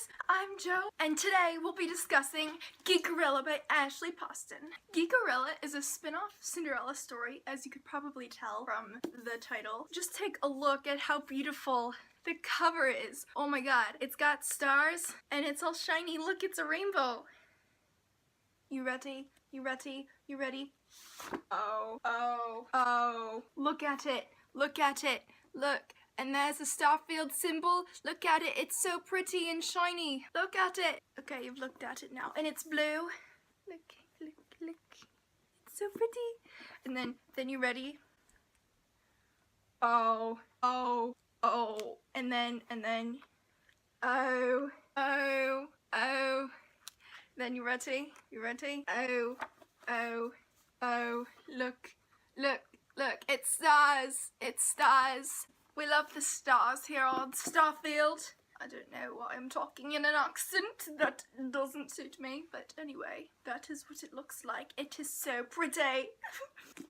guys, I'm Jo, and today we'll be discussing Geekerella by Ashley Poston. Geekerella is a spin-off Cinderella story, as you could probably tell from the title. Just take a look at how beautiful the cover is. Oh my god, it's got stars, and it's all shiny. Look, it's a rainbow. You ready? You ready? You ready? Oh, oh, oh. Look at it. Look at it. Look. And there's a Starfield symbol. Look at it. It's so pretty and shiny. Look at it. Okay, you've looked at it now. And it's blue. Look, look, look. It's so pretty. And then you ready? Oh, oh, oh. And then, oh, oh, oh. Then you ready? You ready? Oh, oh, oh. Look, look, look. It's stars. It's stars. We love the stars here on Starfield. I don't know why I'm talking in an accent that doesn't suit me, but anyway, that is what it looks like. It is so pretty.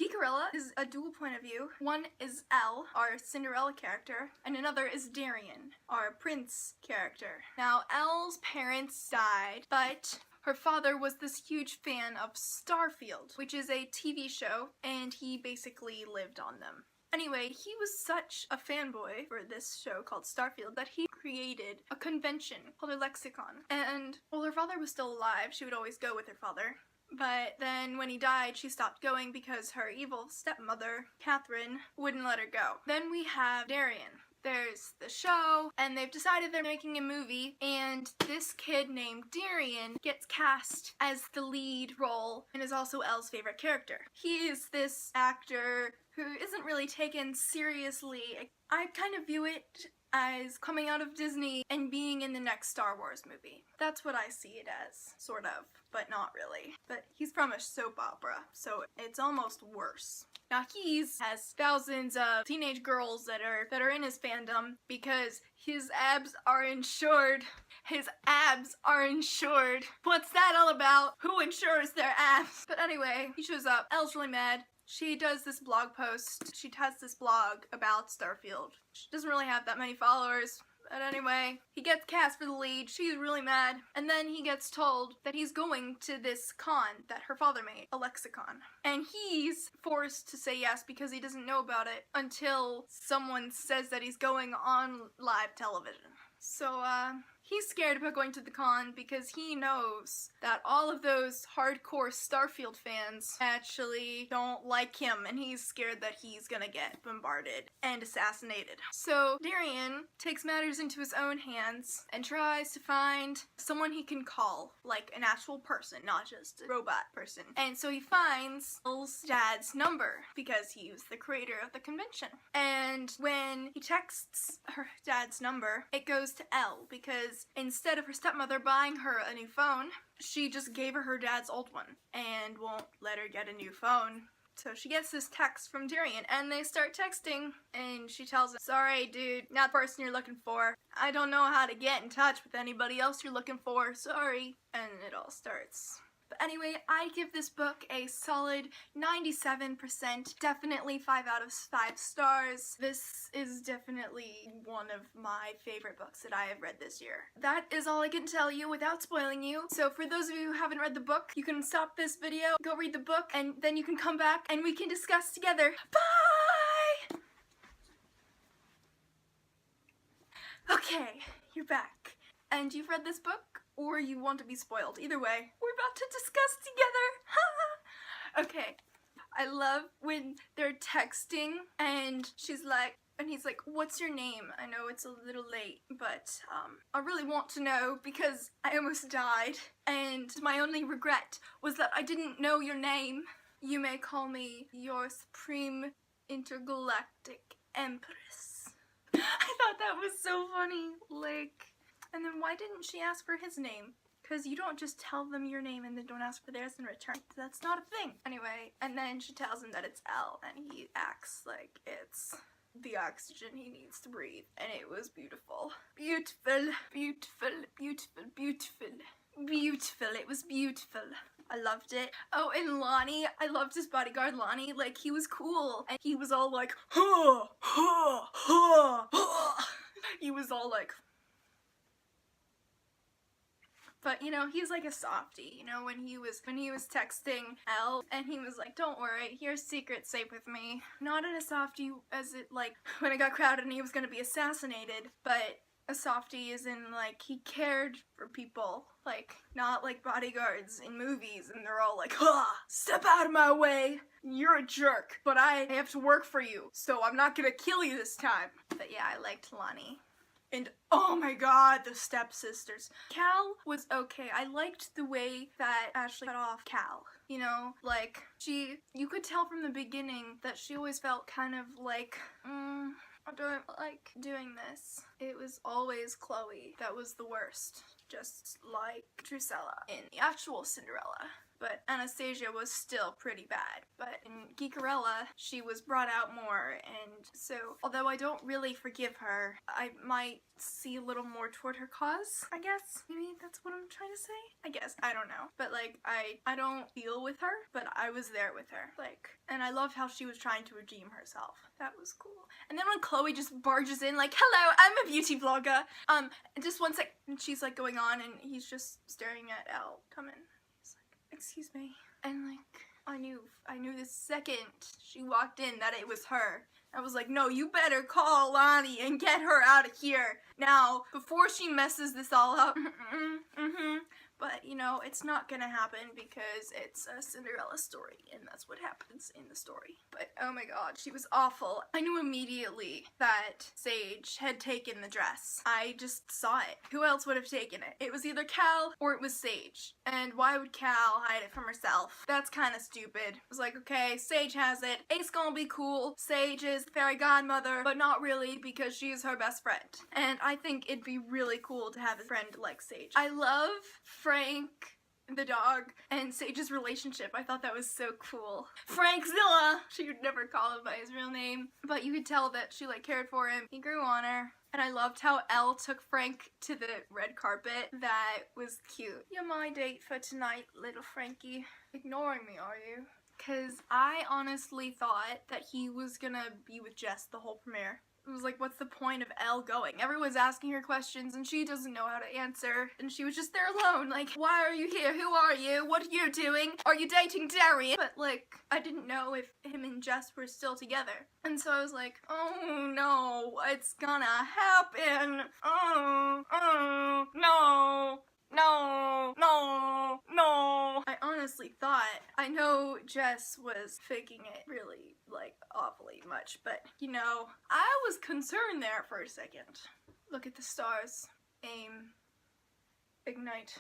Geekerella is a dual point of view. One is Elle, our Cinderella character, and another is Darian, our prince character. Now, Elle's parents died, but her father was this huge fan of Starfield, which is a TV show, and he basically lived on them. Anyway, he was such a fanboy for this show called Starfield that he created a convention called a lexicon. And while her father was still alive, she would always go with her father. But then when he died, she stopped going because her evil stepmother, Catherine, wouldn't let her go. Then we have Darian. There's the show, and they've decided they're making a movie, and this kid named Darian gets cast as the lead role and is also Elle's favorite character. He is this actor who isn't really taken seriously. I kind of view it as coming out of Disney and being in the next Star Wars movie. That's what I see it as, sort of, but not really. But he's from a soap opera, so it's almost worse. Now he has thousands of teenage girls that are in his fandom because his abs are insured. His abs are insured. What's that all about? Who insures their abs? But anyway, he shows up. Elle's really mad. She does this blog post. She has this blog about Starfield. She doesn't really have that many followers. But anyway, he gets cast for the lead. She's really mad. And then he gets told that he's going to this con that her father made, a lexicon. And he's forced to say yes because he doesn't know about it until someone says that he's going on live television. So, he's scared about going to the con because he knows that all of those hardcore Starfield fans actually don't like him, and he's scared that he's gonna get bombarded and assassinated. So Darian takes matters into his own hands and tries to find someone he can call, like an actual person, not just a robot person. And so he finds Elle's dad's number because he was the creator of the convention. And when he texts her dad's number, it goes to Elle because instead of her stepmother buying her a new phone, she just gave her dad's old one and won't let her get a new phone. So she gets this text from Darian, and they start texting, and she tells him, "Sorry, dude, not the person you're looking for. I don't know how to get in touch with anybody else you're looking for. Sorry." And it all starts. But anyway, I give this book a solid 97%, definitely 5 out of 5 stars. This is definitely one of my favorite books that I have read this year. That is all I can tell you without spoiling you. So for those of you who haven't read the book, you can stop this video, go read the book, and then you can come back and we can discuss together. Bye! Okay, you're back. And you've read this book, or you want to be spoiled. Either way, we're about to discuss together. Okay, I love when they're texting and she's like, and he's like, "What's your name? I know it's a little late, but I really want to know because I almost died, and my only regret was that I didn't know your name. You may call me your Supreme Intergalactic Empress." I thought that was so funny. Like, and then why didn't she ask for his name? Because you don't just tell them your name and then don't ask for theirs in return. That's not a thing. Anyway, and then she tells him that it's Elle, and he acts like it's the oxygen he needs to breathe. And it was beautiful. Beautiful, beautiful, beautiful, beautiful. Beautiful. It was beautiful. I loved it. Oh, and Lonnie, I loved his bodyguard Lonnie. Like, he was cool. And he was all like, "Huh, huh, huh, huh." He was all like, But, you know, he's like a softie, you know, when he was texting Elle, and he was like, don't worry, your secret's safe with me. Not in a softie as it, like, when it got crowded and he was gonna be assassinated, but a softie is in, like, he cared for people, like, not like bodyguards in movies, and they're all like, step out of my way, you're a jerk, but I have to work for you, so I'm not gonna kill you this time. But yeah, I liked Lonnie. And oh my god, the stepsisters. Cal was okay. I liked the way that Ashley cut off Cal. You know, like, you could tell from the beginning that she always felt kind of like, I don't like doing this. It was always Chloe that was the worst, just like Drusilla in the actual Cinderella. But Anastasia was still pretty bad. But in Geekerella, she was brought out more, and so, although I don't really forgive her, I might see a little more toward her cause, I guess. Maybe that's what I'm trying to say? I guess, I don't know. But like, I don't feel with her, but I was there with her. Like, and I loved how she was trying to redeem herself. That was cool. And then when Chloe just barges in like, hello, I'm a beauty vlogger. Just one sec, and she's like going on, and he's just staring at Elle. Come in. Excuse me. And like, I knew the second she walked in that it was her. I was like, no, you better call Lonnie and get her out of here now before she messes this all up. But, you know, it's not gonna happen because it's a Cinderella story, and that's what happens in the story. But, oh my god, she was awful. I knew immediately that Sage had taken the dress. I just saw it. Who else would have taken it? It was either Cal or it was Sage. And why would Cal hide it from herself? That's kind of stupid. It was like, okay, Sage has it. It's gonna be cool. Sage is the fairy godmother, but not really because she is her best friend. And I think it'd be really cool to have a friend like Sage. I love Frank, the dog, and Sage's relationship. I thought that was so cool. Frankzilla! She would never call him by his real name, but you could tell that she like cared for him. He grew on her. And I loved how Elle took Frank to the red carpet. That was cute. You're my date for tonight, little Frankie. Ignoring me, are you? Because I honestly thought that he was gonna be with Jess the whole premiere. It was like, what's the point of Elle going? Everyone's asking her questions and she doesn't know how to answer. And she was just there alone. Like, why are you here? Who are you? What are you doing? Are you dating Darian? But like, I didn't know if him and Jess were still together. And so I was like, oh no, what's gonna happen? Oh, no. No, no, no. I honestly thought, I know Jess was faking it really, like, awfully much, but, you know, I was concerned there for a second. Look at the stars. Aim. Ignite.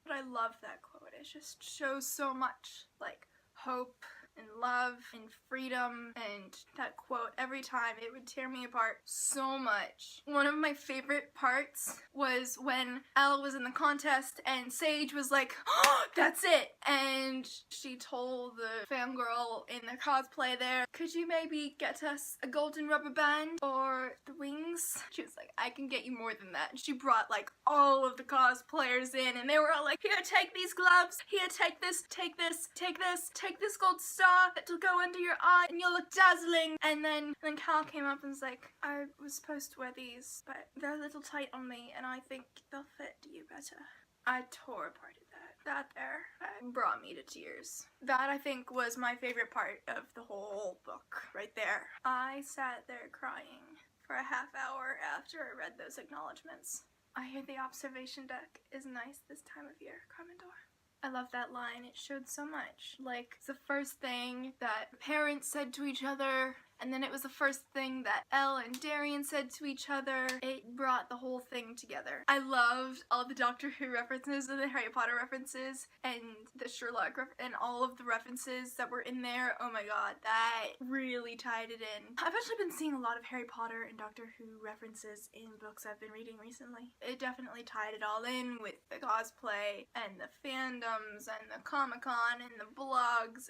But I love that quote. It just shows so much, like, hope and love and freedom, and that quote, every time, it would tear me apart so much. One of my favorite parts was when Elle was in the contest and Sage was like, oh, that's it! And she told the fangirl in the cosplay there, could you maybe get us a golden rubber band or the wings? She was like, I can get you more than that. And she brought like all of the cosplayers in, and they were all like, here, take these gloves, here, take this, take this, take this, take this gold star that'll go under your eye and you'll look dazzling. And then Cal came up and was like, I was supposed to wear these, but they're a little tight on me and I think they'll fit you better. I tore apart at that. That there brought me to tears. That, I think, was my favorite part of the whole book, right there. I sat there crying for a half hour after I read those acknowledgements. I hear the observation deck is nice this time of year, Carmendor. I love that line. It showed so much. Like, it's the first thing that parents said to each other, and then it was the first thing that Elle and Darian said to each other. It brought the whole thing together. I loved all the Doctor Who references and the Harry Potter references and the Sherlock and all of the references that were in there. Oh my god, that really tied it in. I've actually been seeing a lot of Harry Potter and Doctor Who references in books I've been reading recently. It definitely tied it all in with the cosplay and the fandoms and the Comic-Con and the blogs.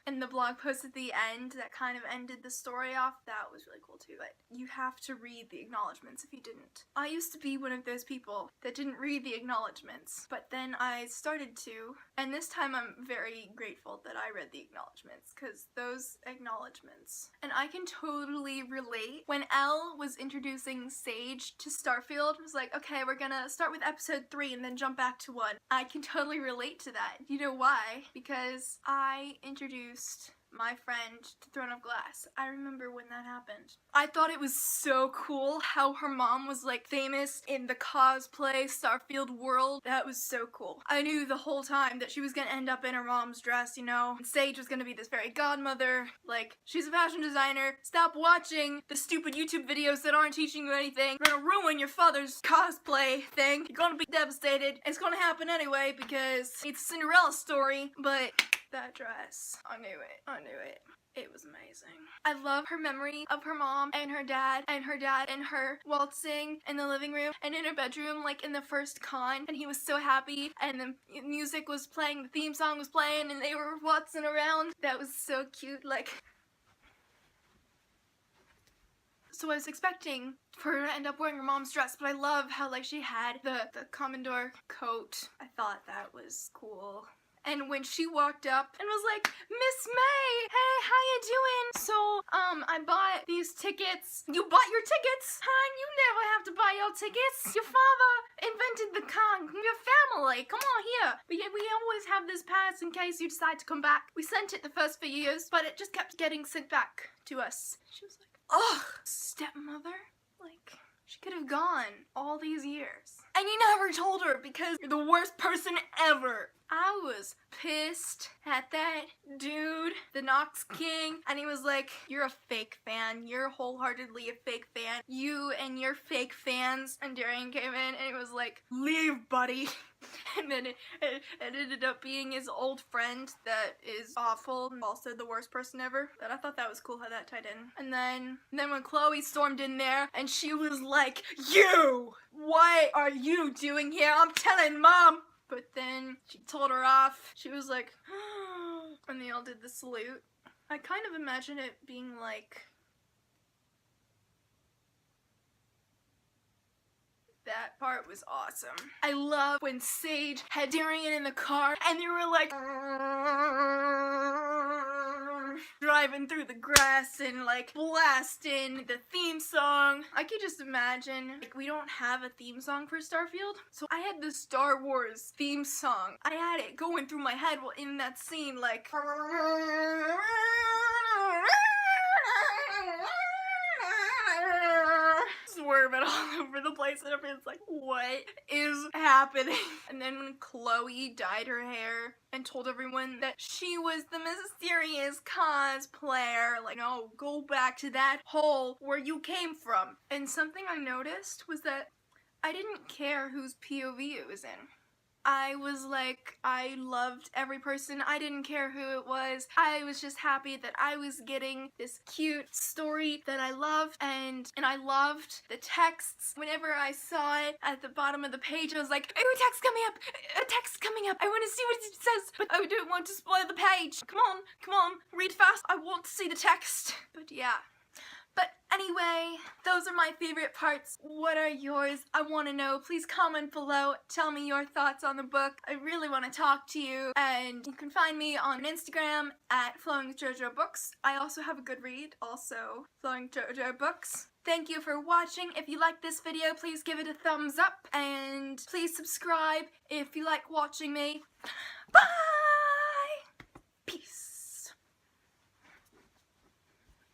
And the blog post at the end that kind of ended ended the story off. That was really cool too, but you have to read the acknowledgements if you didn't. I used to be one of those people that didn't read the acknowledgements, but then I started to, and this time I'm very grateful that I read the acknowledgements, because those acknowledgements, and I can totally relate. When Elle was introducing Sage to Starfield, it was like, okay, we're gonna start with episode 3 and then jump back to 1. I can totally relate to that. You know why? Because I introduced my friend to Throne of Glass. I remember when that happened. I thought it was so cool how her mom was like famous in the cosplay Starfield world. That was so cool. I knew the whole time that she was gonna end up in her mom's dress, you know, and Sage was gonna be this fairy godmother. Like, she's a fashion designer. Stop watching the stupid YouTube videos that aren't teaching you anything. They're gonna ruin your father's cosplay thing. You're gonna be devastated. It's gonna happen anyway because it's a Cinderella story, but that dress, I knew it. I knew it. It was amazing. I love her memory of her mom and her dad and her waltzing in the living room and in her bedroom, like in the first con, and he was so happy and the music was playing, the theme song was playing, and they were waltzing around. That was so cute. Like, so I was expecting for her to end up wearing her mom's dress, but I love how like she had the Commodore coat. I thought that was cool. And when she walked up and was like, Miss May, hey, how you doing? So, I bought these tickets. You bought your tickets? Huh? You never have to buy your tickets. Your father invented the con. Your family. Come on here. We always have this pass in case you decide to come back. We sent it the first few years, but it just kept getting sent back to us. She was like, ugh, stepmother? Like, she could have gone all these years. And you never told her because you're the worst person ever. I was pissed at that dude, the Nox King, and he was like, you're a fake fan. You're wholeheartedly a fake fan. You and your fake fans. And Darian came in and he was like, leave, buddy. And then it ended up being his old friend that is awful and also the worst person ever. But I thought that was cool how that tied in. And then when Chloe stormed in there and she was like, you! What are you doing here? I'm telling Mom! But then she told her off. She was like, and they all did the salute. I kind of imagine it being like, that part was awesome. I love when Sage had Darian in the car and they were like driving through the grass and like blasting the theme song. I could just imagine, like, we don't have a theme song for Starfield, so I had the Star Wars theme song. I had it going through my head while in that scene, like swerving all over the place and everyone's like, what is happening? And then when Chloe dyed her hair and told everyone that she was the mysterious cosplayer, like, no, go back to that hole where you came from. And something I noticed was that I didn't care whose POV it was in. I was like, I loved every person. I didn't care who it was. I was just happy that I was getting this cute story that I loved, and I loved the texts. Whenever I saw it at the bottom of the page, I was like, oh, a text coming up! A text coming up! I want to see what it says, but I don't want to spoil the page. Come on, read fast. I want to see the text. But yeah. But anyway, those are my favorite parts. What are yours? I want to know. Please comment below. Tell me your thoughts on the book. I really want to talk to you. And you can find me on Instagram at flowingwithjojobooks. I also have a GoodRead, also flowingwithjojobooks. Thank you for watching. If you like this video, please give it a thumbs up. And please subscribe if you like watching me. Bye!